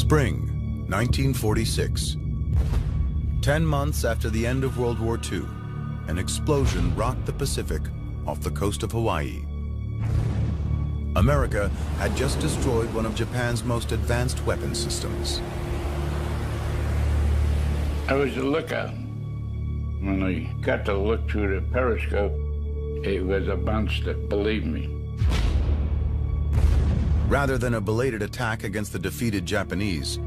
Spring 1946. 10 months after the end of World War II, an explosion rocked the Pacific off the coast of Hawaii. America had just destroyed one of Japan's most advanced weapon systems. I was a lookout. When I got to look through the periscope, it was a monster, believe me. Rather than a belated attack against the defeated Japanese,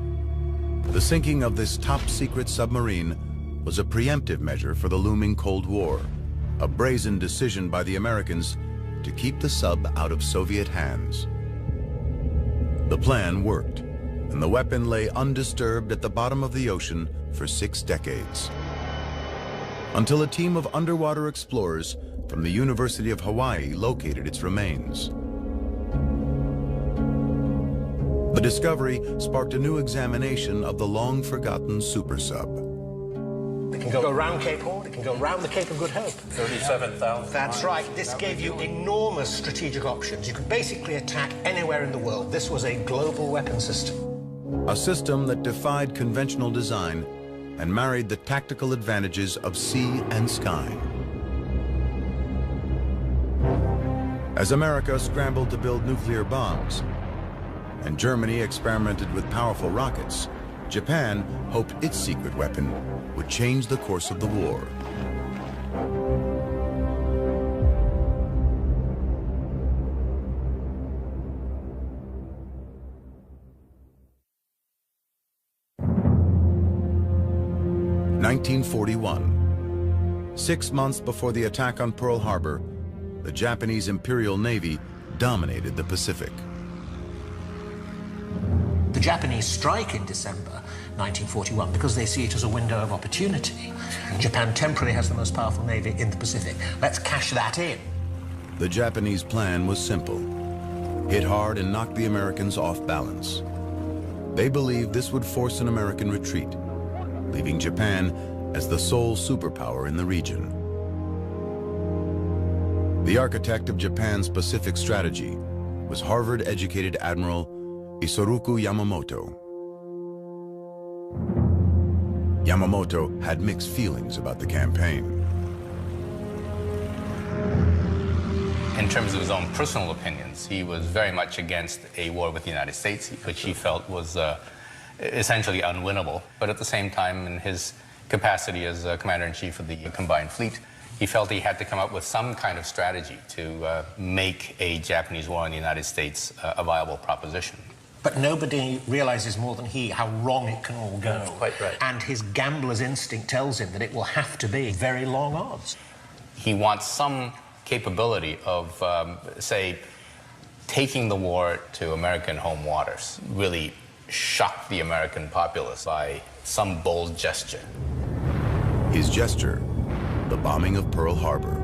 the sinking of this top-secret submarine was a preemptive measure for the looming Cold War, a brazen decision by the Americans to keep the sub out of Soviet hands. The plan worked, and the weapon lay undisturbed at the bottom of the ocean for 6 decades. Until a team of underwater explorers from the University of Hawaii located its remains. The discovery sparked a new examination of the long-forgotten super sub. It can go around Cape Horn, it can go around the Cape of Good Hope. 37,000 That's right. This gave you enormous strategic options. You could basically attack anywhere in the world. This was a global weapon system. A system that defied conventional design and married the tactical advantages of sea and sky. As America scrambled to build nuclear bombs, and Germany experimented with powerful rockets, Japan hoped its secret weapon would change the course of the war. (1941). 6 months before the attack on Pearl Harbor, the Japanese Imperial Navy dominated the Pacific. The Japanese strike in December 1941 because they see it as a window of opportunity. Japan temporarily has the most powerful navy in the Pacific. Let's cash that in. The Japanese plan was simple. Hit hard and knock the Americans off balance. They believed this would force an American retreat, leaving Japan as the sole superpower in the region. The architect of Japan's Pacific strategy was Harvard-educated Admiral Isoroku Yamamoto. Yamamoto had mixed feelings about the campaign. In terms of his own personal opinions, he was very much against a war with the United States, which he felt was essentially unwinnable. But at the same time, in his capacity as Commander-in-Chief of the Combined Fleet, he felt he had to come up with some kind of strategy to make a Japanese war in the United States a viable proposition. But nobody realizes more than he how wrong it can all go. That's quite right. And his gambler's instinct tells him that it will have to be very long odds. He wants some capability of, say, taking the war to American home waters, really shock the American populace by some bold gesture. His gesture, the bombing of Pearl Harbor.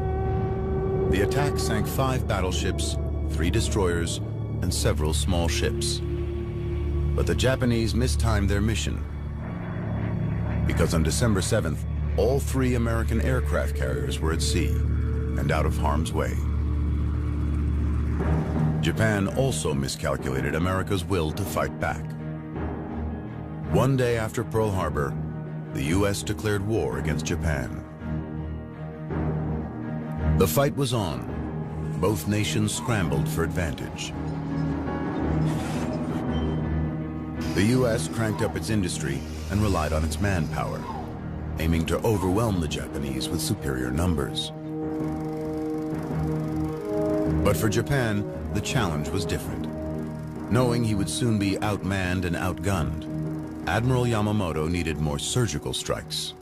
The attack sank 5 battleships, 3 destroyers, and several small ships. But the Japanese mistimed their mission, because on December 7th, all 3 American aircraft carriers were at sea and out of harm's way. Japan also miscalculated America's will to fight back. One day after Pearl Harbor, the U.S. declared war against Japan. The fight was on. Both nations scrambled for advantage. The U.S. cranked up its industry and relied on its manpower, aiming to overwhelm the Japanese with superior numbers. But for Japan, the challenge was different. Knowing he would soon be outmanned and outgunned, Admiral Yamamoto needed more surgical strikes.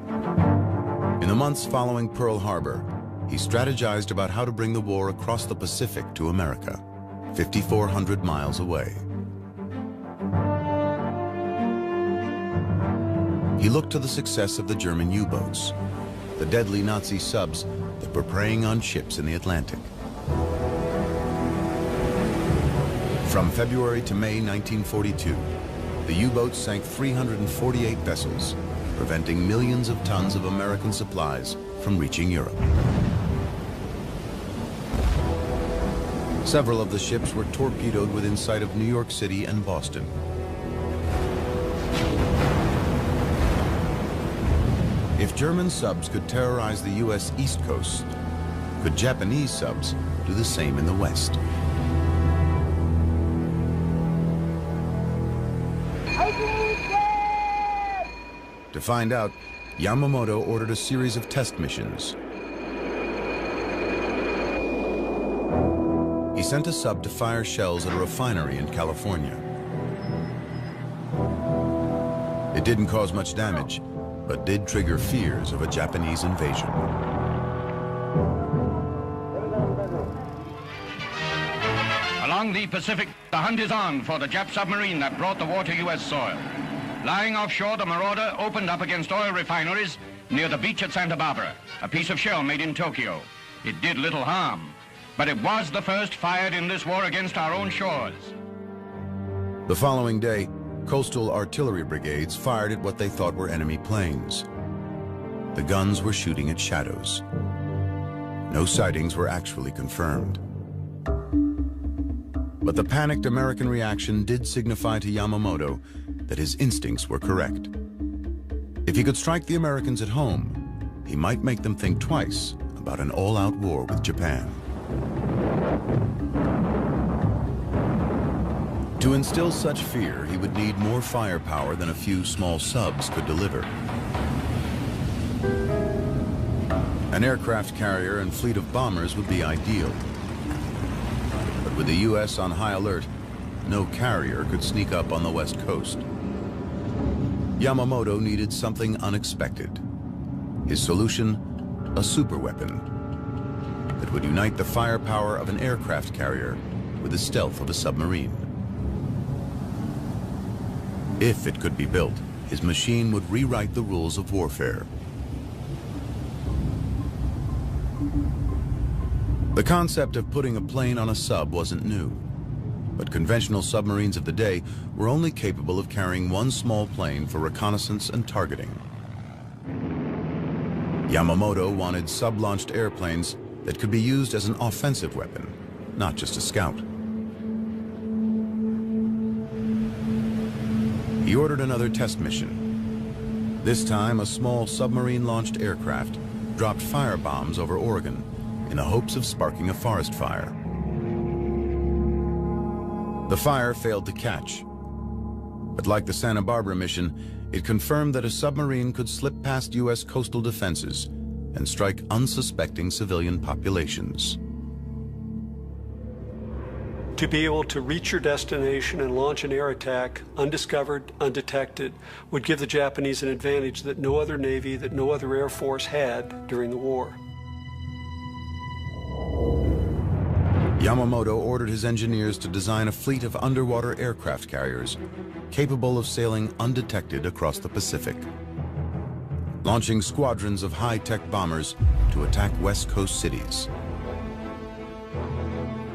In the months following Pearl Harbor, he strategized about how to bring the war across the Pacific to America, 5,400 miles away. He looked to the success of the German U-boats, the deadly Nazi subs that were preying on ships in the Atlantic. From February to May 1942, the U-boats sank 348 vessels, preventing millions of tons of American supplies from reaching Europe. Several of the ships were torpedoed within sight of New York City and Boston. German subs could terrorize the U.S. East Coast, could Japanese subs do the same in the West? To find out, Yamamoto ordered a series of test missions. He sent a sub to fire shells at a refinery in California. It didn't cause much damage, but did trigger fears of a Japanese invasion. Along the Pacific, the hunt is on for the Jap submarine that brought the war to U.S. soil. Lying offshore, the Marauder opened up against oil refineries near the beach at Santa Barbara, a piece of shell made in Tokyo. It did little harm, but it was the first fired in this war against our own shores. The following day, coastal artillery brigades fired at what they thought were enemy planes. The guns were shooting at shadows. No sightings were actually confirmed. But the panicked American reaction did signify to Yamamoto that his instincts were correct. If he could strike the Americans at home, he might make them think twice about an all-out war with Japan. To instill such fear, he would need more firepower than a few small subs could deliver. An aircraft carrier and fleet of bombers would be ideal. But with the U.S. on high alert, no carrier could sneak up on the West Coast. Yamamoto needed something unexpected. His solution, a superweapon that would unite the firepower of an aircraft carrier with the stealth of a submarine. If it could be built, his machine would rewrite the rules of warfare. The concept of putting a plane on a sub wasn't new, but conventional submarines of the day were only capable of carrying one small plane for reconnaissance and targeting. Yamamoto wanted sub-launched airplanes that could be used as an offensive weapon, not just a scout. He ordered another test mission. This time, a small submarine-launched aircraft dropped firebombs over Oregon in the hopes of sparking a forest fire. The fire failed to catch, but like the Santa Barbara mission, it confirmed that a submarine could slip past U.S. coastal defenses and strike unsuspecting civilian populations. To be able to reach your destination and launch an air attack undiscovered, undetected, would give the Japanese an advantage that no other Navy, that no other Air Force had during the war. Yamamoto ordered his engineers to design a fleet of underwater aircraft carriers capable of sailing undetected across the Pacific, launching squadrons of high-tech bombers to attack West Coast cities,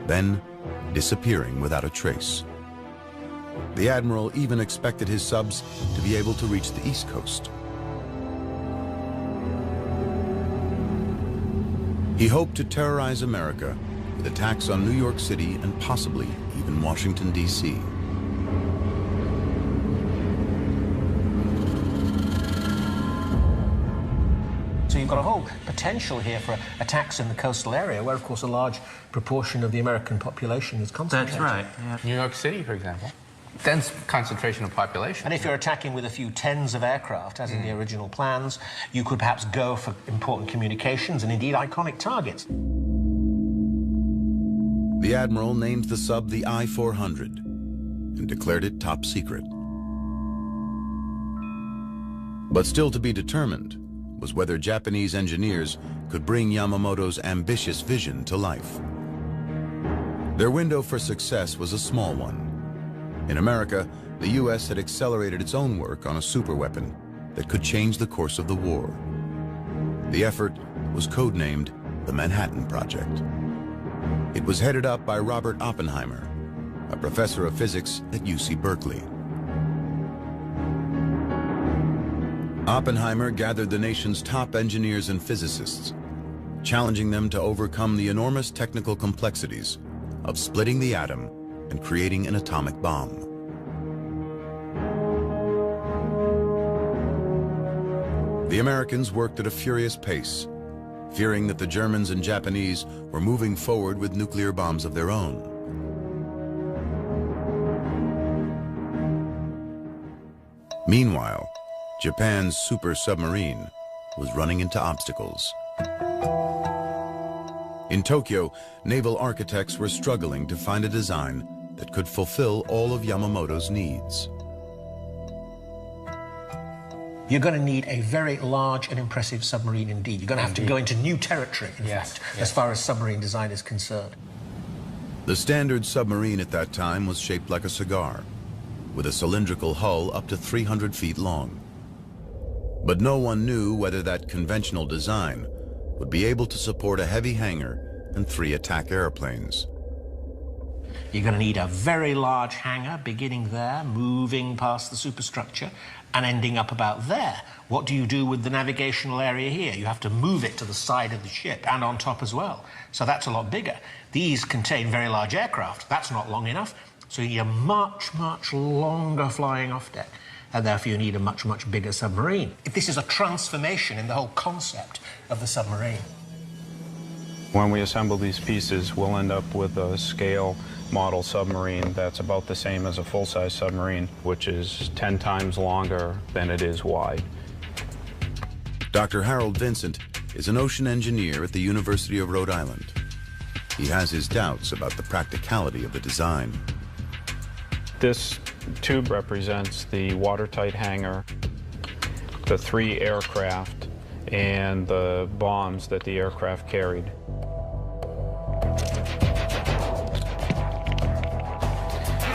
then disappearing without a trace. The admiral even expected his subs to be able to reach the East Coast. He hoped to terrorize America with attacks on New York City and possibly even Washington, D.C. So you've got a whole potential here for attacks in the coastal area, where, of course, a large proportion of the American population is concentrated. That's right, yeah. New York City, for example. Dense concentration of population. And if you're attacking with a few tens of aircraft, as in the original plans, you could perhaps go for important communications and indeed iconic targets. The admiral named the sub the I-400 and declared it top secret. But still to be determined was whether Japanese engineers could bring Yamamoto's ambitious vision to life. Their window for success was a small one. In America, the U.S. had accelerated its own work on a superweapon that could change the course of the war. The effort was codenamed the Manhattan Project. It was headed up by Robert Oppenheimer, a professor of physics at UC Berkeley. Oppenheimer gathered the nation's top engineers and physicists, challenging them to overcome the enormous technical complexities of splitting the atom and creating an atomic bomb. The Americans worked at a furious pace, fearing that the Germans and Japanese were moving forward with nuclear bombs of their own. Meanwhile, Japan's super submarine was running into obstacles. In Tokyo, naval architects were struggling to find a design that could fulfill all of Yamamoto's needs. You're going to need a very large and impressive submarine indeed. You're going to have to go into new territory, in fact, as far as submarine design is concerned. The standard submarine at that time was shaped like a cigar, with a cylindrical hull up to 300 feet long. But no one knew whether that conventional design would be able to support a heavy hangar and 3 attack airplanes. You're going to need a very large hangar beginning there, moving past the superstructure, and ending up about there. What do you do with the navigational area here? You have to move it to the side of the ship and on top as well. So that's a lot bigger. These contain very large aircraft. That's not long enough. So you need a much, much longer flying off deck. And therefore you need a much, much bigger submarine. This is a transformation in the whole concept of the submarine. When we assemble these pieces, we'll end up with a scale model submarine that's about the same as a full-size submarine, which is 10 times longer than it is wide. Dr. Harold Vincent is an ocean engineer at the University of Rhode Island. He has his doubts about the practicality of the design. This tube represents the watertight hangar, the 3 aircraft, and the bombs that the aircraft carried.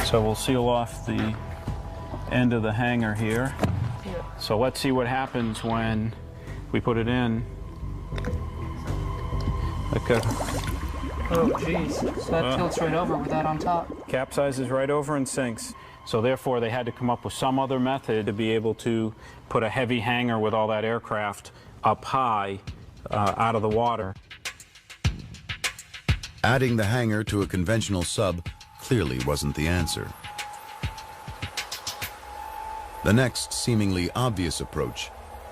So we'll seal off the end of the hangar here. So let's see what happens when we put it in. Okay. Oh, geez. So that tilts right over with that on top. Capsizes right over and sinks. So therefore, they had to come up with some other method to be able to put a heavy hangar with all that aircraft up high out of the water. Adding the hangar to a conventional sub clearly wasn't the answer. The next seemingly obvious approach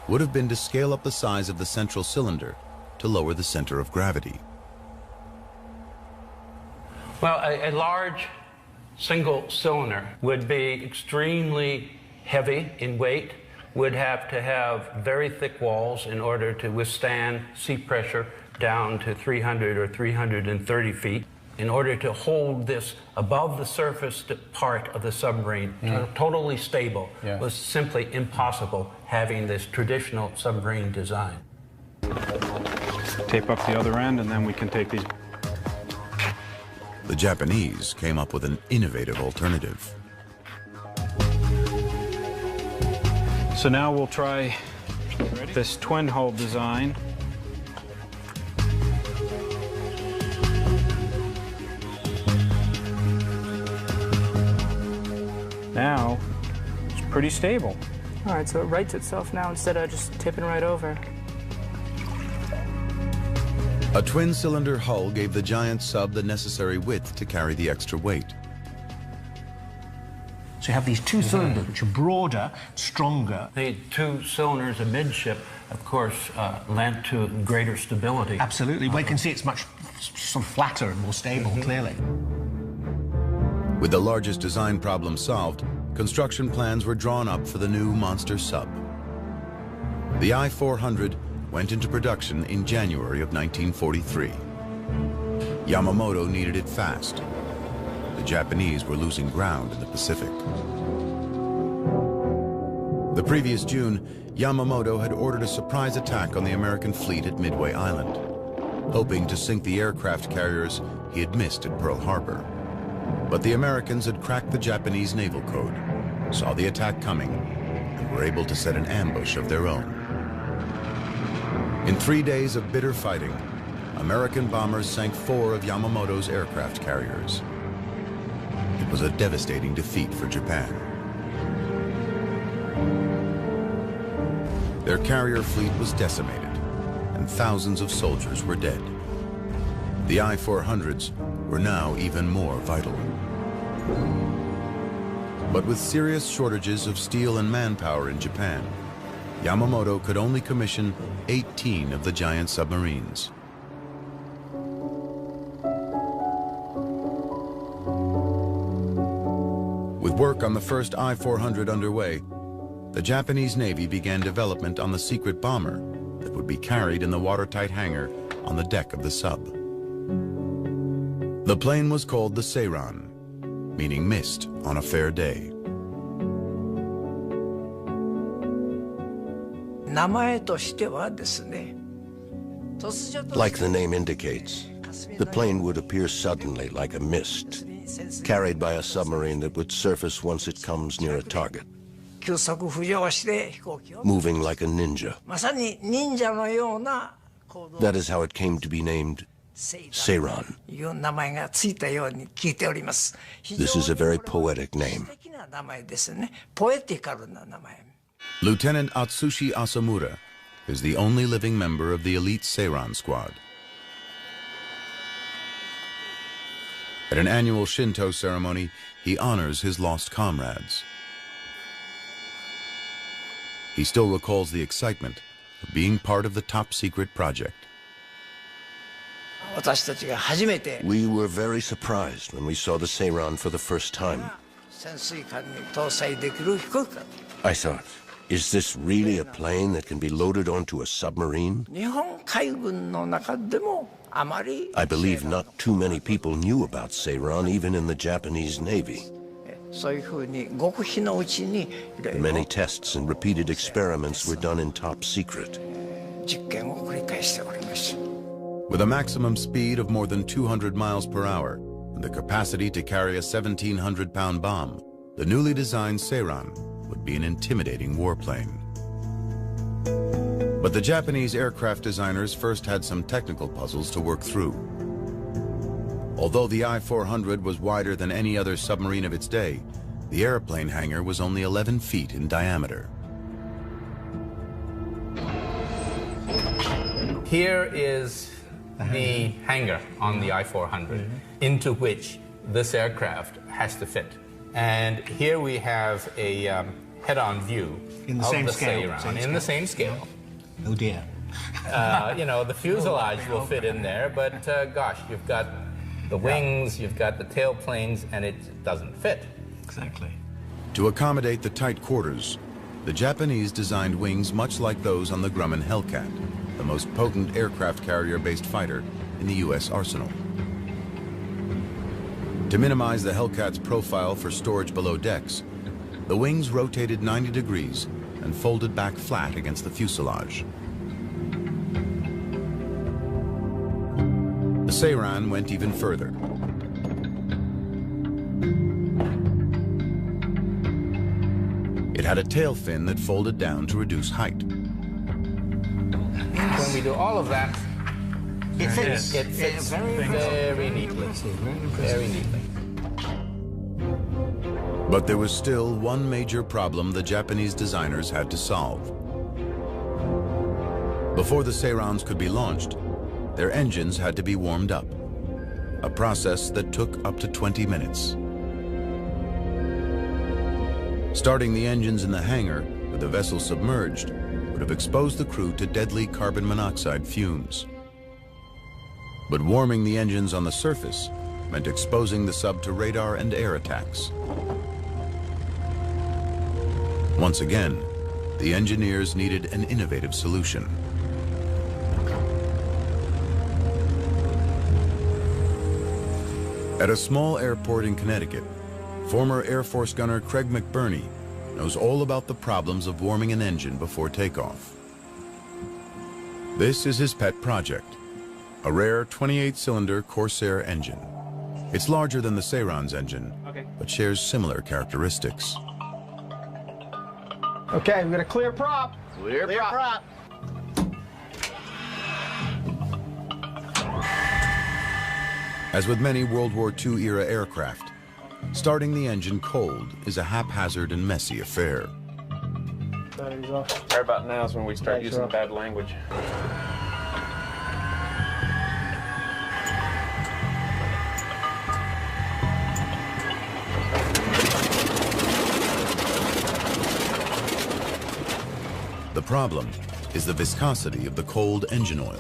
would have been to scale up the size of the central cylinder to lower the center of gravity. Well, a large single cylinder would be extremely heavy in weight, would have to have very thick walls in order to withstand sea pressure down to 300 or 330 feet. In order to hold this above the surface part of the submarine, totally stable, was simply impossible having this traditional submarine design. Tape up the other end, and then we can take these. The Japanese came up with an innovative alternative. So now we'll try this twin hull design. Now, it's pretty stable. All right, so it rights itself now instead of just tipping right over. A twin-cylinder hull gave the giant sub the necessary width to carry the extra weight. So you have these 2 cylinders, which are broader, stronger. The 2 cylinders amidship, of course, lent to greater stability. Absolutely. Well, you can see it's much sort of flatter and more stable, clearly. With the largest design problem solved, construction plans were drawn up for the new monster sub. The I-400 went into production in January of 1943. Yamamoto needed it fast. The Japanese were losing ground in the Pacific. The previous June, Yamamoto had ordered a surprise attack on the American fleet at Midway Island, hoping to sink the aircraft carriers he had missed at Pearl Harbor. But the Americans had cracked the Japanese naval code, saw the attack coming, and were able to set an ambush of their own. In 3 days of bitter fighting, American bombers sank 4 of Yamamoto's aircraft carriers. It was a devastating defeat for Japan. Their carrier fleet was decimated, and thousands of soldiers were dead. The I-400s were now even more vital. But with serious shortages of steel and manpower in Japan, Yamamoto could only commission 18 of the giant submarines. With work on the first I-400 underway, the Japanese Navy began development on the secret bomber that would be carried in the watertight hangar on the deck of the sub. The plane was called the Seiran, meaning mist on a fair day. Like the name indicates, the plane would appear suddenly like a mist, carried by a submarine that would surface once it comes near a target, moving like a ninja. That is how it came to be named Seiran. This is a very poetic name. Lieutenant Atsushi Asamura is the only living member of the elite Seiran squad. At an annual Shinto ceremony, he honors his lost comrades. He still recalls the excitement of being part of the top-secret project. We were very surprised when we saw the Seiran for the first time. I thought, is this really a plane that can be loaded onto a submarine? I believe not too many people knew about Seiran, even in the Japanese Navy. Many tests and repeated experiments were done in top secret. With a maximum speed of more than 200 miles per hour and the capacity to carry a 1,700-pound bomb, the newly designed Seiran would be an intimidating warplane. But the Japanese aircraft designers first had some technical puzzles to work through. Although the I-400 was wider than any other submarine of its day, the airplane hangar was only 11 feet in diameter. Here is the hangar on the I-400 into which this aircraft has to fit. And here we have a head-on view in the of same the scale, Seiran, in the same scale. Oh dear. You know, the fuselage will fit in there, but gosh, you've got the wings, you've got the tailplanes, and it doesn't fit. Exactly. To accommodate the tight quarters, the Japanese designed wings much like those on the Grumman Hellcat, the most potent aircraft carrier-based fighter in the U.S. arsenal. To minimize the Hellcat's profile for storage below decks, the wings rotated 90 degrees and folded back flat against the fuselage. The Seiran went even further. It had a tail fin that folded down to reduce height. When we do all of that, it fits very neatly. Very neatly. But there was still one major problem the Japanese designers had to solve. Before the Seirans could be launched, their engines had to be warmed up, a process that took up to 20 minutes. Starting the engines in the hangar with the vessel submerged would have exposed the crew to deadly carbon monoxide fumes. But warming the engines on the surface meant exposing the sub to radar and air attacks. Once again, the engineers needed an innovative solution. At a small airport in Connecticut, former Air Force gunner Craig McBurney knows all about the problems of warming an engine before takeoff. This is his pet project, a rare 28-cylinder Corsair engine. It's larger than the Seiran's engine, but shares similar characteristics. Okay, we've got a clear prop. Clear prop. As with many World War II-era aircraft, starting the engine cold is a haphazard and messy affair. Battery's off. Right about now is when we start using bad language. The problem is the viscosity of the cold engine oil.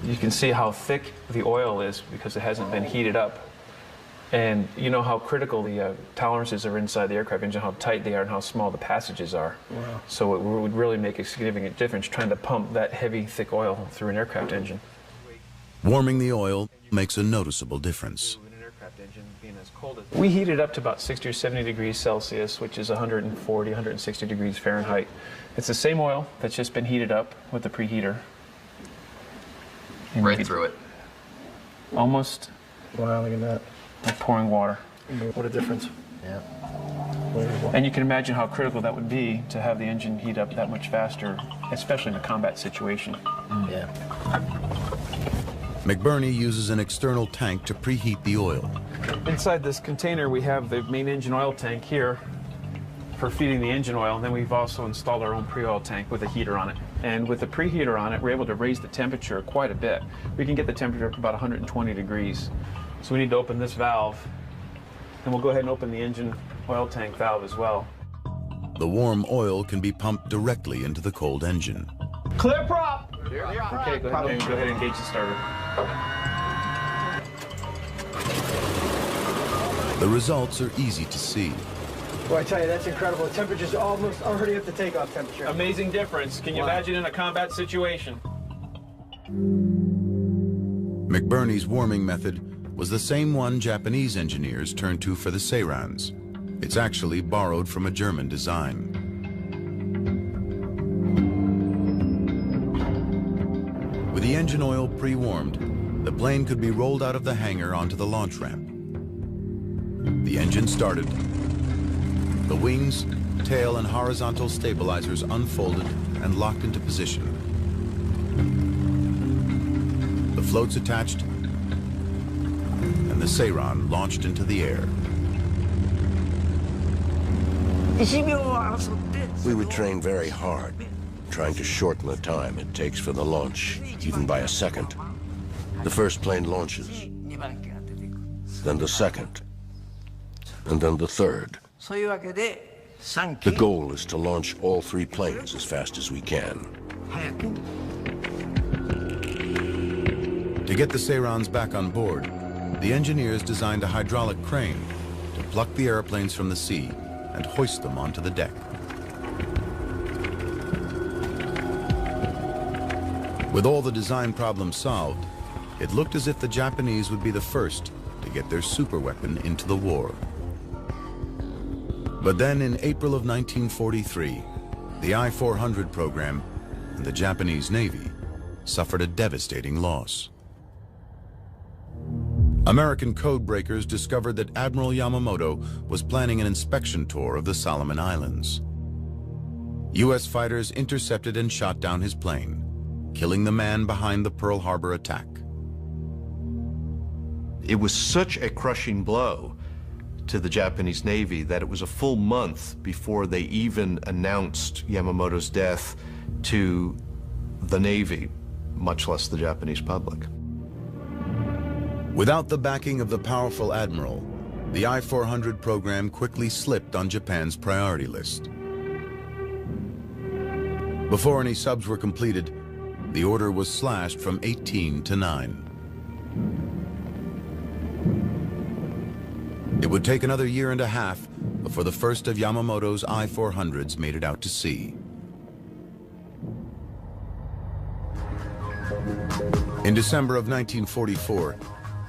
You can see how thick the oil is because it hasn't been heated up. And you know how critical the tolerances are inside the aircraft engine, how tight they are and how small the passages are. Wow. So it would really make a significant difference trying to pump that heavy, thick oil through an aircraft engine. Warming the oil makes a noticeable difference. We heat it up to about 60 or 70 degrees Celsius, which is 140, 160 degrees Fahrenheit. It's the same oil that's just been heated up with the preheater. And right through it. Almost. Wow, look at that. Like pouring water. What a difference. Yeah. And you can imagine how critical that would be to have the engine heat up that much faster, especially in a combat situation. Yeah. McBurney uses an external tank to preheat the oil. Inside this container, we have the main engine oil tank here for feeding the engine oil, and then we've also installed our own pre-oil tank with a heater on it. And with the preheater on it, we're able to raise the temperature quite a bit. We can get the temperature up to about 120 degrees. So we need to open this valve, and we'll go ahead and open the engine oil tank valve as well. The warm oil can be pumped directly into the cold engine. Clear prop! Okay, go ahead and engage the starter. The results are easy to see. Boy, I tell you, that's incredible. The temperature's almost already at the takeoff temperature. Amazing difference. Can you imagine in a combat situation? McBurney's warming method was the same one Japanese engineers turned to for the Seirans. It's actually borrowed from a German design. With the engine oil pre-warmed, the plane could be rolled out of the hangar onto the launch ramp. The engine started. The wings, tail, and horizontal stabilizers unfolded and locked into position. The floats attached, and the Seiran launched into the air. We would train very hard, trying to shorten the time it takes for the launch, even by a second. The first plane launches, then the second, and then the third. The goal is to launch all three planes as fast as we can. To get the Seirans back on board, the engineers designed a hydraulic crane to pluck the airplanes from the sea and hoist them onto the deck. With all the design problems solved, it looked as if the Japanese would be the first to get their superweapon into the war. But then in April of 1943, the I-400 program and the Japanese Navy suffered a devastating loss. American code breakers discovered that Admiral Yamamoto was planning an inspection tour of the Solomon Islands. U.S. fighters intercepted and shot down his plane, killing the man behind the Pearl Harbor attack. It was such a crushing blow to the Japanese Navy that it was a full month before they even announced Yamamoto's death to the Navy, much less the Japanese public. Without the backing of the powerful admiral, the I-400 program quickly slipped on Japan's priority list. Before any subs were completed, the order was slashed from 18 to 9. It would take another year and a half before the first of Yamamoto's I-400s made it out to sea. In December of 1944,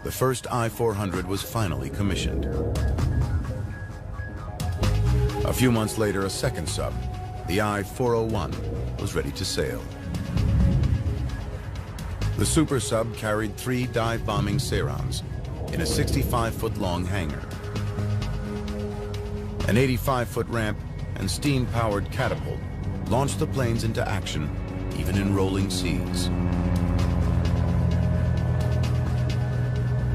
the first I-400 was finally commissioned. A few months later, a second sub, the I-401, was ready to sail. The super sub carried 3 dive-bombing Seirans in a 65-foot-long hangar. An 85-foot ramp and steam-powered catapult launched the planes into action, even in rolling seas.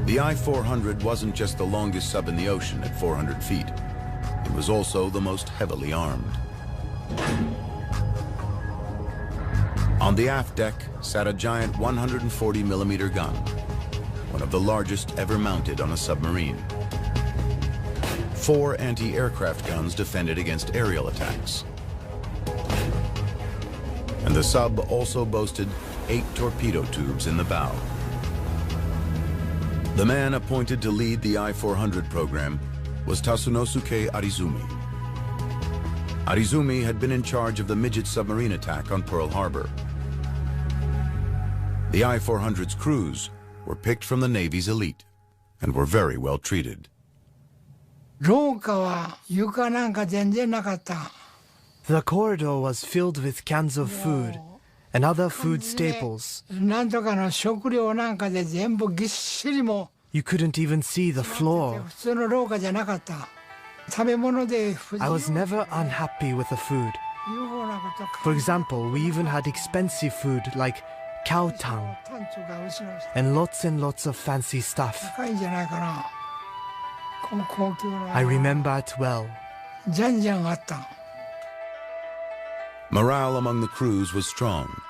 The I-400 wasn't just the longest sub in the ocean at 400 feet. It was also the most heavily armed. On the aft deck sat a giant 140-millimeter gun, one of the largest ever mounted on a submarine. 4 anti-aircraft guns defended against aerial attacks. And the sub also boasted 8 torpedo tubes in the bow. The man appointed to lead the I-400 program was Tasunosuke Arizumi. Arizumi had been in charge of the midget submarine attack on Pearl Harbor. The I-400's crews were picked from the Navy's elite and were very well treated. The corridor was filled with cans of food and other food staples. You couldn't even see the floor. I was never unhappy with the food. For example, we even had expensive food like cow tongue and lots of fancy stuff. I remember it well. Morale among the crews was strong,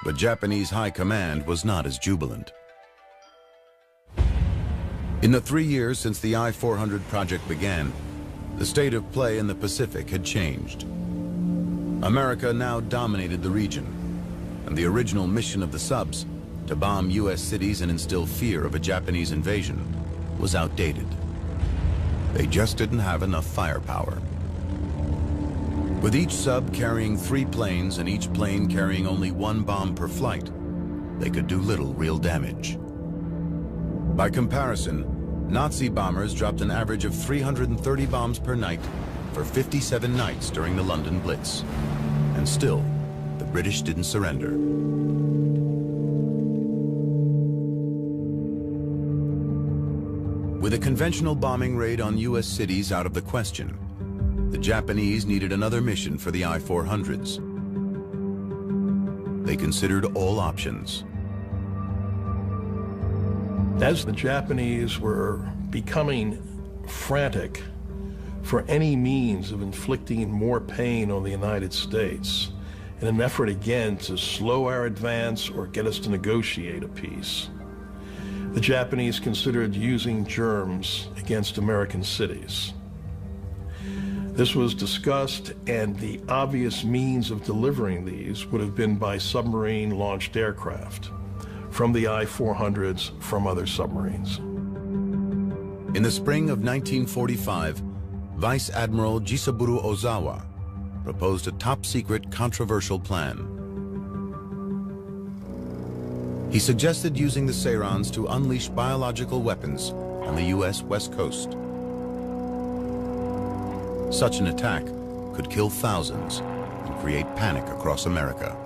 but Japanese high command was not as jubilant. In the 3 years since the I-400 project began, the state of play in the Pacific had changed. America now dominated the region, and the original mission of the subs, to bomb U.S. cities and instill fear of a Japanese invasion, was outdated. They just didn't have enough firepower. With each sub carrying 3 planes and each plane carrying only 1 bomb per flight, they could do little real damage. By comparison, Nazi bombers dropped an average of 330 bombs per night for 57 nights during the London Blitz. And still, the British didn't surrender. With a conventional bombing raid on U.S. cities out of the question, the Japanese needed another mission for the I-400s. They considered all options. As the Japanese were becoming frantic for any means of inflicting more pain on the United States, in an effort again to slow our advance or get us to negotiate a peace, the Japanese considered using germs against American cities. This was discussed, and the obvious means of delivering these would have been by submarine-launched aircraft, from the I-400s, from other submarines. In the spring of 1945, Vice Admiral Jisaburo Ozawa proposed a top-secret, controversial plan. He suggested using the Sairons to unleash biological weapons on the U.S. West Coast. Such an attack could kill thousands and create panic across America.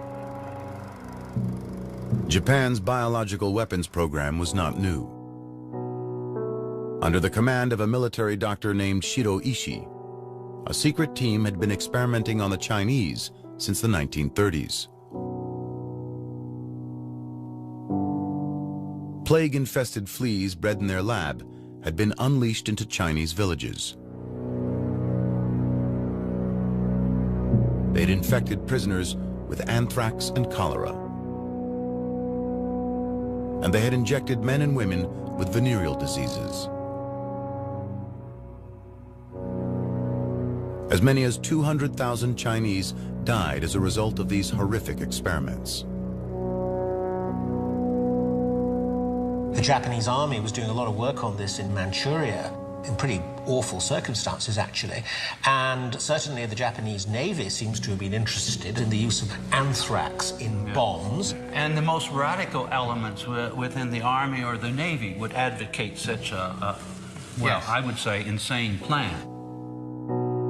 Japan's biological weapons program was not new. Under the command of a military doctor named Shiro Ishii, a secret team had been experimenting on the Chinese since the 1930s. Plague-infested fleas bred in their lab had been unleashed into Chinese villages. They'd infected prisoners with anthrax and cholera. And they had injected men and women with venereal diseases. As many as 200,000 Chinese died as a result of these horrific experiments. The Japanese army was doing a lot of work on this in Manchuria, in pretty awful circumstances, actually. And certainly the Japanese Navy seems to have been interested in the use of anthrax in bombs. And the most radical elements within the Army or the Navy would advocate such a well, I would say, insane plan.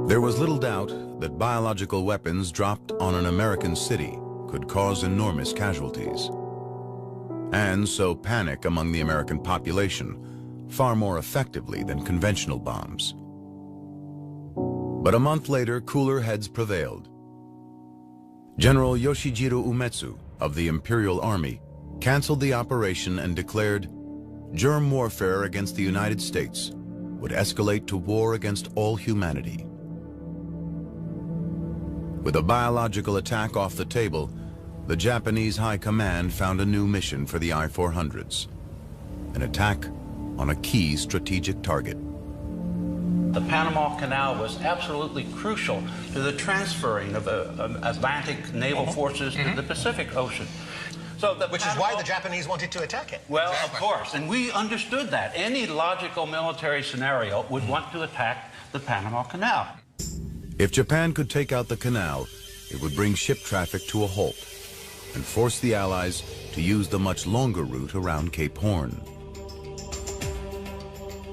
There was little doubt that biological weapons dropped on an American city could cause enormous casualties, and sow panic among the American population far more effectively than conventional bombs. But a month later, cooler heads prevailed. General Yoshijiro Umetsu of the Imperial Army canceled the operation and declared germ warfare against the United States would escalate to war against all humanity. With a biological attack off the table, the Japanese High Command found a new mission for the I-400s, an attack on a key strategic target. The Panama Canal was absolutely crucial to the transferring of Atlantic naval forces to the Pacific Ocean. So which is why the Japanese wanted to attack it. Well, of course, and we understood that. Any logical military scenario would want to attack the Panama Canal. If Japan could take out the canal, it would bring ship traffic to a halt and force the Allies to use the much longer route around Cape Horn.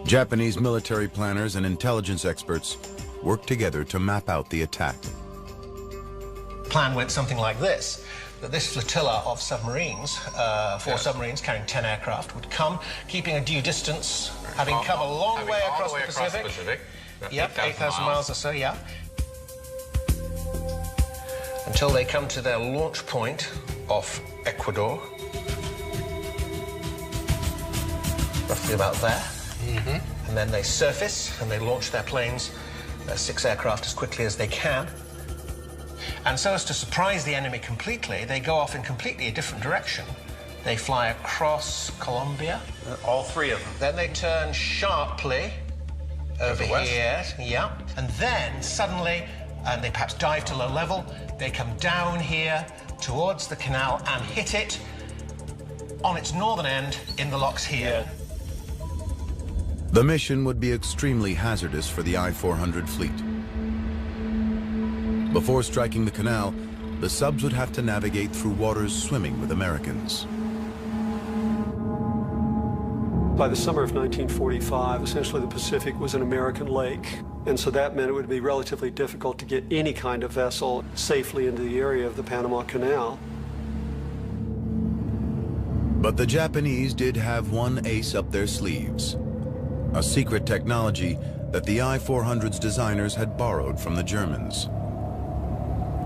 Japanese military planners and intelligence experts worked together to map out the attack. The plan went something like this, that this flotilla of submarines, four submarines carrying 10 aircraft, would come, keeping a due distance, having come a long way across the Pacific. Yep, 8,000 miles or so, yeah. Until they come to their launch point off Ecuador. Roughly about there. And then they surface and they launch their planes, 6 aircraft, as quickly as they can. And so as to surprise the enemy completely, they go off in completely a different direction. They fly across Colombia. All 3 of them. Then they turn sharply over here, yeah. And then suddenly, and they perhaps dive to low level, they come down here towards the canal and hit it on its northern end in the locks here. The mission would be extremely hazardous for the I-400 fleet. Before striking the canal, the subs would have to navigate through waters swimming with Americans. By the summer of 1945, essentially the Pacific was an American lake, and so that meant it would be relatively difficult to get any kind of vessel safely into the area of the Panama Canal. But the Japanese did have one ace up their sleeves, a secret technology that the I-400's designers had borrowed from the Germans.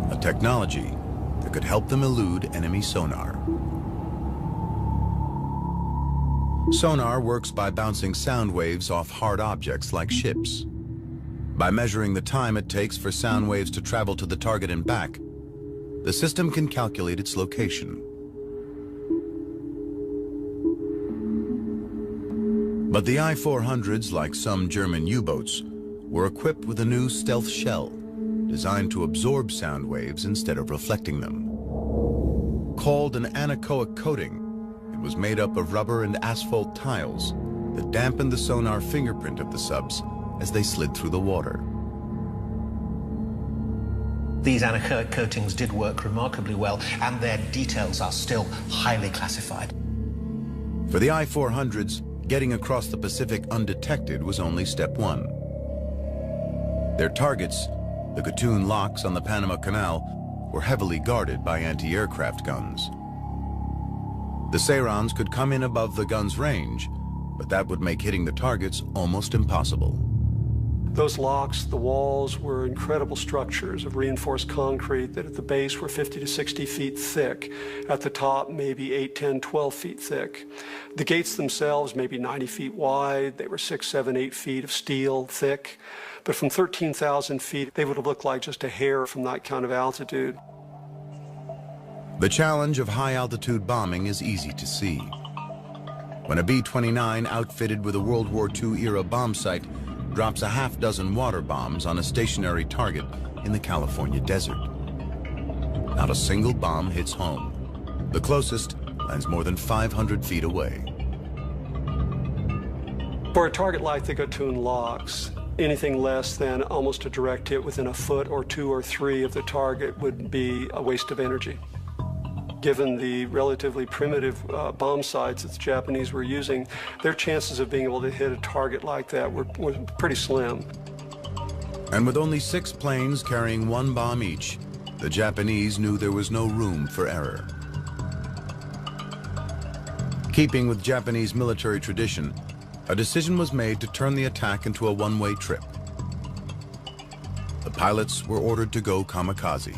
A technology that could help them elude enemy sonar. Sonar works by bouncing sound waves off hard objects like ships. By measuring the time it takes for sound waves to travel to the target and back, the system can calculate its location. But the I-400s, like some German U-boats, were equipped with a new stealth shell designed to absorb sound waves instead of reflecting them. Called an anechoic coating, it was made up of rubber and asphalt tiles that dampened the sonar fingerprint of the subs as they slid through the water. These anechoic coatings did work remarkably well, and their details are still highly classified. For the I-400s, getting across the Pacific undetected was only step 1. Their targets, the Gatun locks on the Panama Canal, were heavily guarded by anti-aircraft guns. The Sairons could come in above the gun's range, but that would make hitting the targets almost impossible. Those locks, the walls, were incredible structures of reinforced concrete that at the base were 50 to 60 feet thick. At the top, maybe 8, 10, 12 feet thick. The gates themselves, maybe 90 feet wide. They were 6, 7, 8 feet of steel thick. But from 13,000 feet, they would have looked like just a hair from that kind of altitude. The challenge of high-altitude bombing is easy to see. When a B-29 outfitted with a World War II-era bomb sight drops a half-dozen water bombs on a stationary target in the California desert. Not a single bomb hits home. The closest lands more than 500 feet away. For a target like the Gatun locks, anything less than almost a direct hit within a foot or 2 or 3 of the target would be a waste of energy. Given the relatively primitive bomb sights that the Japanese were using, their chances of being able to hit a target like that were pretty slim. And with only 6 planes carrying 1 bomb each, the Japanese knew there was no room for error. Keeping with Japanese military tradition, a decision was made to turn the attack into a one-way trip. The pilots were ordered to go kamikaze.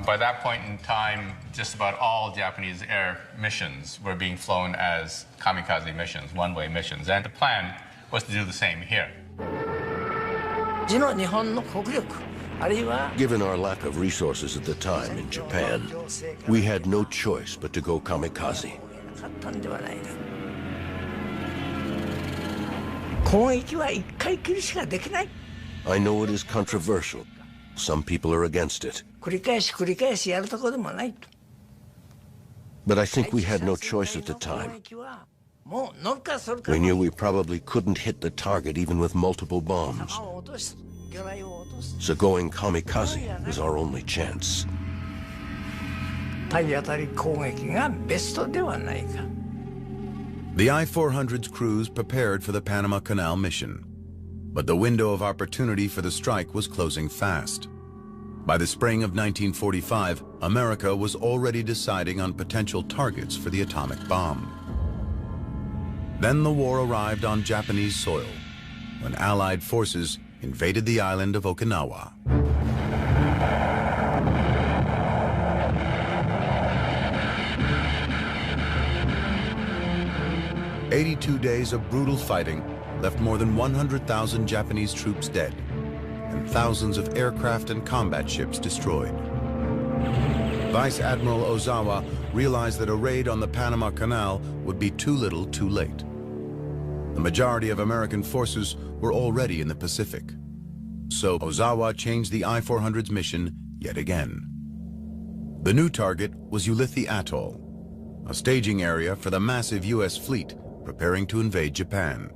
By that point in time, just about all Japanese air missions were being flown as kamikaze missions, one-way missions, and the plan was to do the same here. Given our lack of resources at the time in Japan, we had no choice but to go kamikaze. I know it is controversial. Some people are against it. But I think we had no choice at the time. We knew we probably couldn't hit the target even with multiple bombs. So going kamikaze was our only chance. The I-400's crews prepared for the Panama Canal mission. But the window of opportunity for the strike was closing fast. By the spring of 1945, America was already deciding on potential targets for the atomic bomb. Then the war arrived on Japanese soil, when Allied forces invaded the island of Okinawa. 82 days of brutal fighting left more than 100,000 Japanese troops dead and thousands of aircraft and combat ships destroyed. Vice Admiral Ozawa realized that a raid on the Panama Canal would be too little too late. The majority of American forces were already in the Pacific. So Ozawa changed the I-400's mission yet again. The new target was Ulithi Atoll, a staging area for the massive U.S. fleet preparing to invade Japan.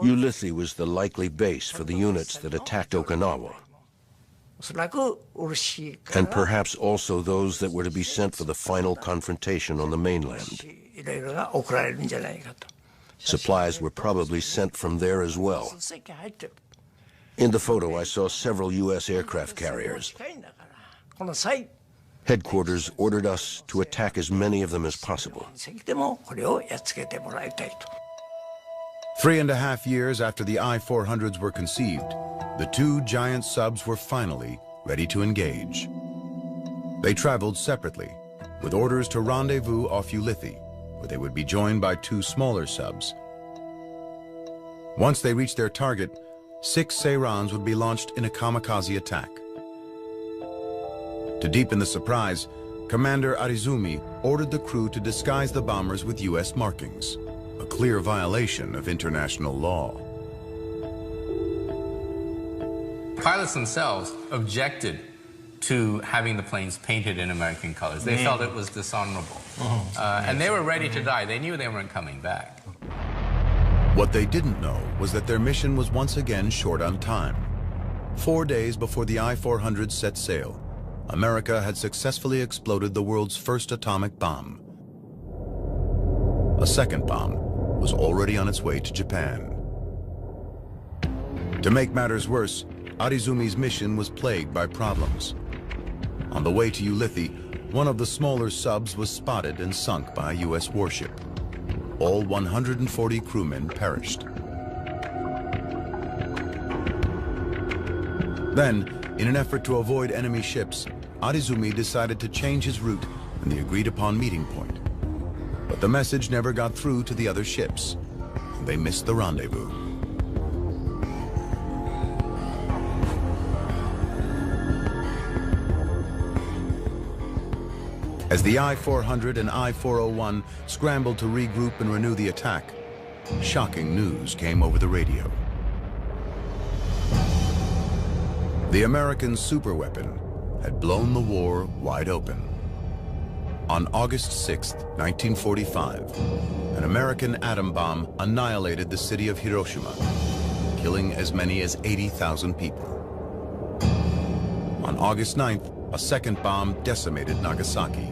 Ulithi was the likely base for the units that attacked Okinawa, and perhaps also those that were to be sent for the final confrontation on the mainland. Supplies were probably sent from there as well. In the photo, I saw several U.S. aircraft carriers. Headquarters ordered us to attack as many of them as possible. 3.5 years after the I-400s were conceived, the two giant subs were finally ready to engage. They traveled separately, with orders to rendezvous off Ulithi, where they would be joined by two smaller subs. Once they reached their target, 6 Seirans would be launched in a kamikaze attack. To deepen the surprise, Commander Arizumi ordered the crew to disguise the bombers with U.S. markings, a clear violation of international law. Pilots themselves objected to having the planes painted in American colors. They felt it was dishonorable. And they were ready to die. They knew they weren't coming back. What they didn't know was that their mission was once again short on time. 4 days before the I-400 set sail, America had successfully exploded the world's first atomic bomb. A second bomb was already on its way to Japan. To make matters worse, Arizumi's mission was plagued by problems. On the way to Ulithi, one of the smaller subs was spotted and sunk by a U.S. warship. All 140 crewmen perished. Then, in an effort to avoid enemy ships, Arizumi decided to change his route and the agreed-upon meeting point. But the message never got through to the other ships, and they missed the rendezvous. As the I-400 and I-401 scrambled to regroup and renew the attack, shocking news came over the radio. The American superweapon had blown the war wide open. On August 6, 1945, an American atom bomb annihilated the city of Hiroshima, killing as many as 80,000 people. On August 9th, a second bomb decimated Nagasaki.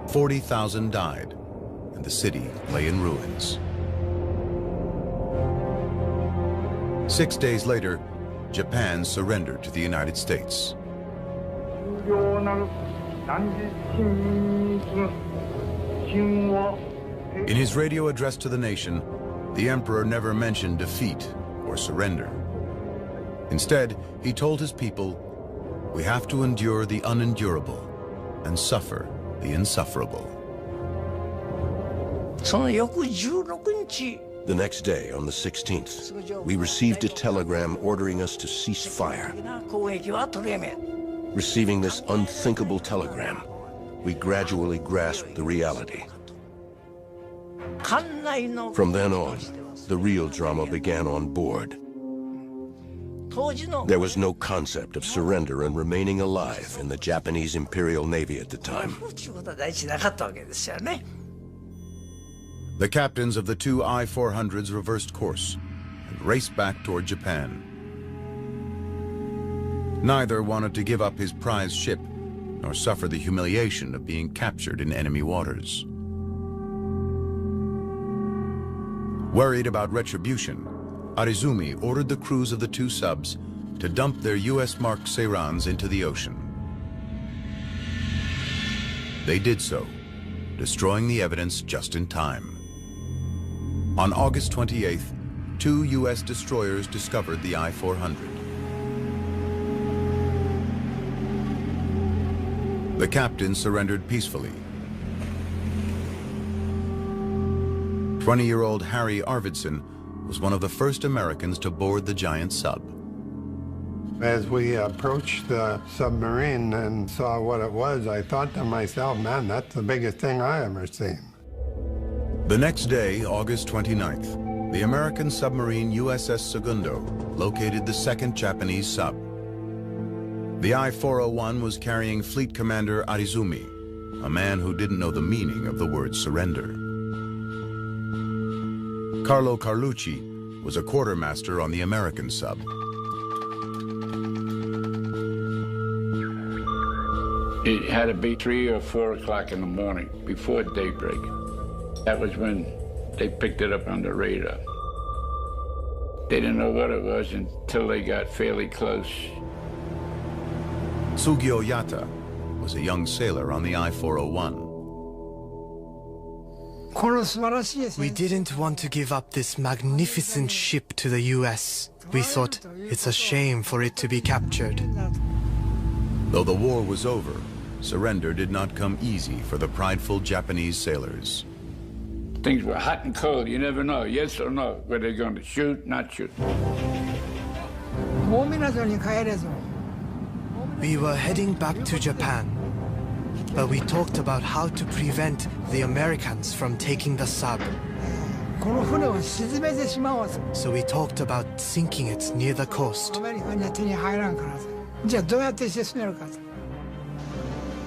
40,000 died, and the city lay in ruins. 6 days later, Japan surrendered to the United States. In his radio address to the nation, the emperor never mentioned defeat or surrender. Instead, he told his people, "We have to endure the unendurable and suffer the insufferable." The next day, on the 16th, we received a telegram ordering us to cease fire. Receiving this unthinkable telegram, we gradually grasped the reality. From then on, the real drama began on board. There was no concept of surrender and remaining alive in the Japanese Imperial Navy at the time. The captains of the two I-400s reversed course and raced back toward Japan. Neither wanted to give up his prize ship, nor suffer the humiliation of being captured in enemy waters. Worried about retribution, Arizumi ordered the crews of the two subs to dump their US-marked Seirans into the ocean. They did so, destroying the evidence just in time. On August 28th, two US destroyers discovered the I-400. The captain surrendered peacefully. 20-year-old Harry Arvidsson was one of the first Americans to board the giant sub. As we approached the submarine and saw what it was, I thought to myself, man, that's the biggest thing I ever seen. The next day, August 29th, the American submarine USS Segundo located the second Japanese sub. The I-401 was carrying Fleet Commander Arizumi, a man who didn't know the meaning of the word surrender. Carlo Carlucci was a quartermaster on the American sub. It had to be 3 or 4 o'clock in the morning, before daybreak. That was when they picked it up on the radar. They didn't know what it was until they got fairly close. Sugio Yata was a young sailor on the I-401. We didn't want to give up this magnificent ship to the US. We thought it's a shame for it to be captured. Though the war was over, surrender did not come easy for the prideful Japanese sailors. Things were hot and cold. You never know, yes or no, were they going to shoot, not shoot. We were heading back to Japan, but we talked about how to prevent the Americans from taking the sub. So we talked about sinking it near the coast.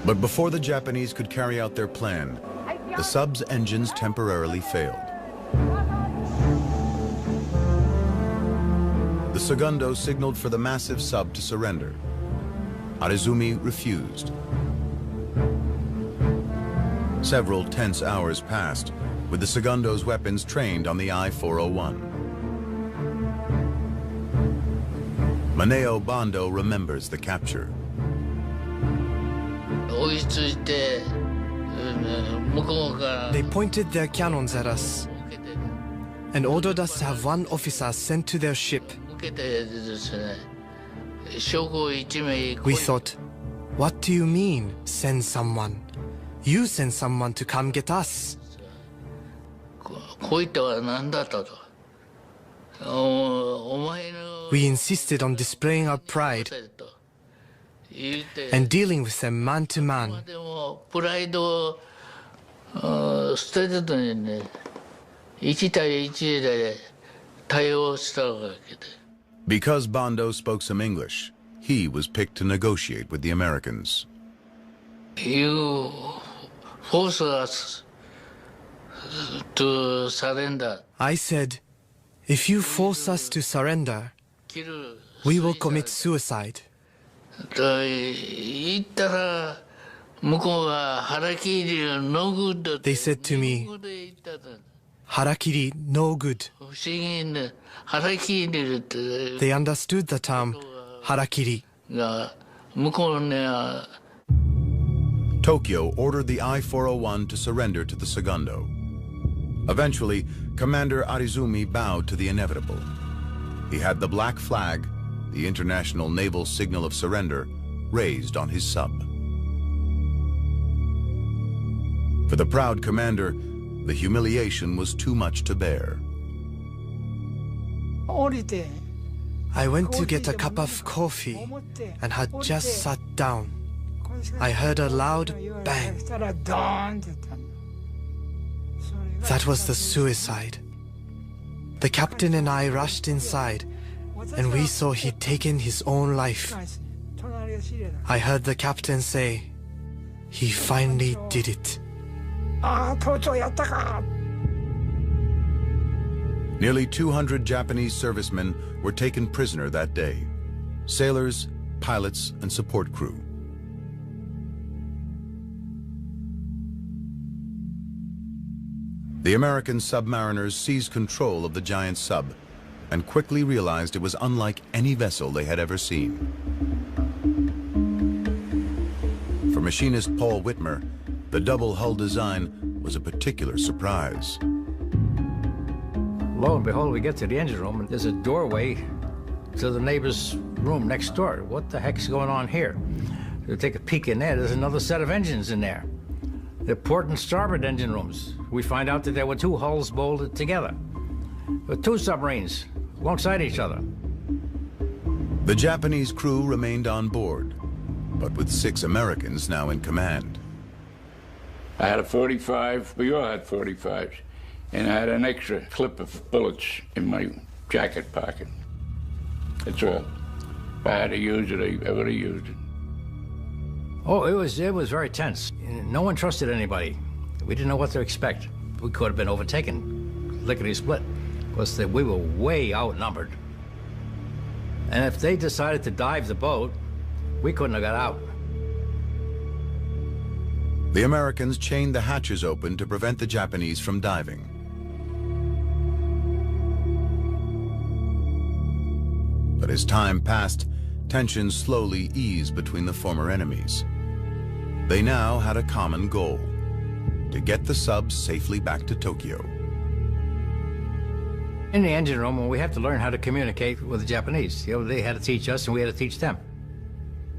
But before the Japanese could carry out their plan, the sub's engines temporarily failed. The Segundo signaled for the massive sub to surrender. Arizumi refused. Several tense hours passed, with the Segundo's weapons trained on the I-401. Maneo Bando remembers the capture. They pointed their cannons at us and ordered us to have one officer sent to their ship. We thought, what do you mean, send someone? You send someone to come get us. We insisted on displaying our pride and dealing with them man to man. Because Bando spoke some English, he was picked to negotiate with the Americans. You force us to surrender. I said, if you force us to surrender, we will commit suicide. They said to me, harakiri, no good. They understood the term harakiri. Tokyo ordered the I-401 to surrender to the Segundo. Eventually, Commander Arizumi bowed to the inevitable. He had the black flag, the international naval signal of surrender, raised on his sub. For the proud commander, the humiliation was too much to bear. I went to get a cup of coffee and had just sat down. I heard a loud bang. That was the suicide. The captain and I rushed inside, and we saw he'd taken his own life. I heard the captain say, he finally did it. Nearly 200 Japanese servicemen were taken prisoner that day. Sailors, pilots, and support crew. The American submariners seized control of the giant sub and quickly realized it was unlike any vessel they had ever seen. For machinist Paul Whitmer, the double hull design was a particular surprise. Lo and behold, we get to the engine room and there's a doorway to the neighbor's room next door. What the heck's going on here? We take a peek in there, there's another set of engines in there. The port and starboard engine rooms. We find out that there were two hulls bolted together, with two submarines alongside each other. The Japanese crew remained on board, but with 6 Americans now in command. I had a 45, we all had 45s, and I had an extra clip of bullets in my jacket pocket. That's all. If I had to use it, I would have used it. Oh, it was very tense. No one trusted anybody. We didn't know what to expect. We could have been overtaken, lickety-split, because we were way outnumbered. And if they decided to dive the boat, we couldn't have got out. The Americans chained the hatches open to prevent the Japanese from diving. But as time passed, tensions slowly eased between the former enemies. They now had a common goal: to get the subs safely back to Tokyo. In the engine room, we had to learn how to communicate with the Japanese. You know, they had to teach us and we had to teach them.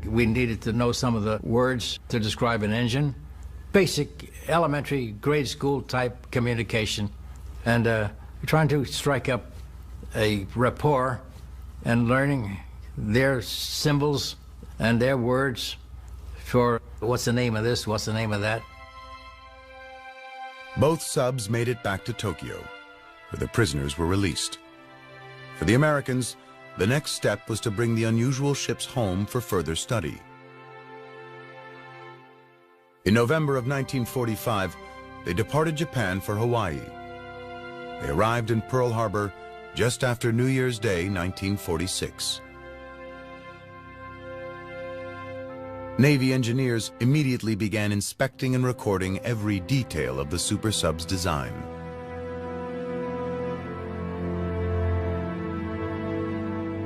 We needed to know some of the words to describe an engine. Basic, elementary, grade school type communication. And we're trying to strike up a rapport and learning their symbols and their words for what's the name of this, what's the name of that. Both subs made it back to Tokyo, where the prisoners were released. For the Americans, the next step was to bring the unusual ships home for further study. In November of 1945, they departed Japan for Hawaii. They arrived in Pearl Harbor just after New Year's Day, 1946. Navy engineers immediately began inspecting and recording every detail of the super sub's design.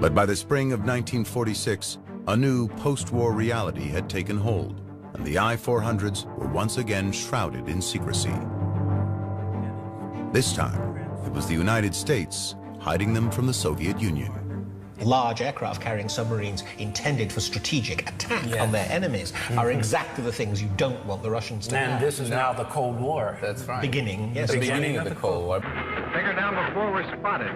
But by the spring of 1946, a new post-war reality had taken hold, and the I-400s were once again shrouded in secrecy. This time, it was the United States hiding them from the Soviet Union. Large aircraft-carrying submarines intended for strategic attack on their enemies are exactly the things you don't want the Russians to have. And this is now the Cold War. That's right. Beginning, yes. The beginning of the Cold War. Take her down before we're spotted.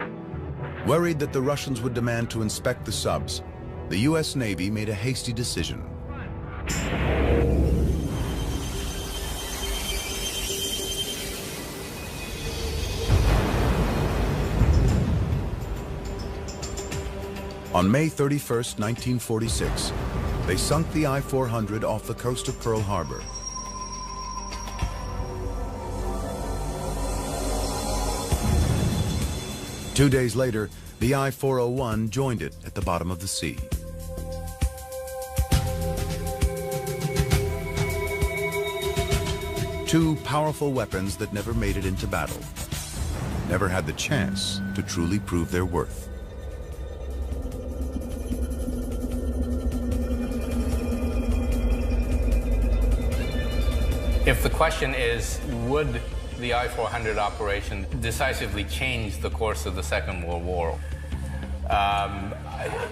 Worried that the Russians would demand to inspect the subs, the U.S. Navy made a hasty decision. On May 31st, 1946, they sunk the I-400 off the coast of Pearl Harbor. Two days later, the I-401 joined it at the bottom of the sea. Two powerful weapons that never made it into battle, never had the chance to truly prove their worth. If the question is, would the I-400 operation decisively change the course of the Second World War?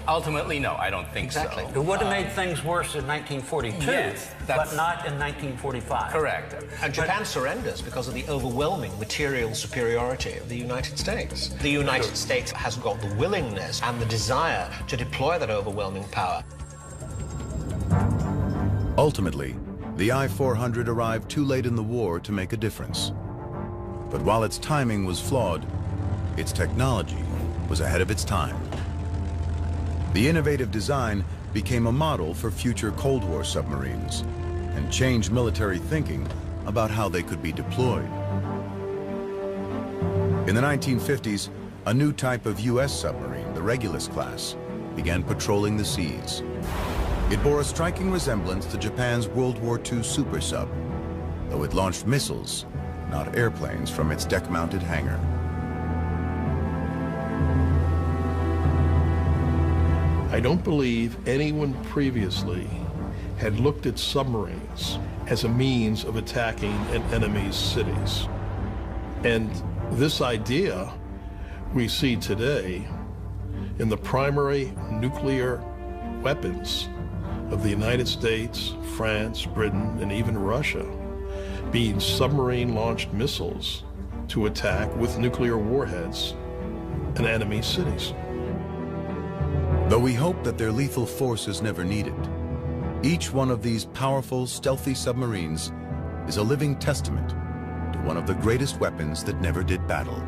Ultimately, no, I don't think so. It would have made things worse in 1942, yes, but not in 1945. Correct. And Japan surrenders because of the overwhelming material superiority of the United States. The United States has got the willingness and the desire to deploy that overwhelming power. Ultimately, the I-400 arrived too late in the war to make a difference. But while its timing was flawed, its technology was ahead of its time. The innovative design became a model for future Cold War submarines and changed military thinking about how they could be deployed. In the 1950s, a new type of U.S. submarine, the Regulus class, began patrolling the seas. It bore a striking resemblance to Japan's World War II super sub, though it launched missiles, not airplanes, from its deck-mounted hangar. I don't believe anyone previously had looked at submarines as a means of attacking an enemy's cities. And this idea we see today in the primary nuclear weapons of the United States, France, Britain, and even Russia, being submarine-launched missiles to attack with nuclear warheads an enemy's cities. Though we hope that their lethal force is never needed, each one of these powerful, stealthy submarines is a living testament to one of the greatest weapons that never did battle.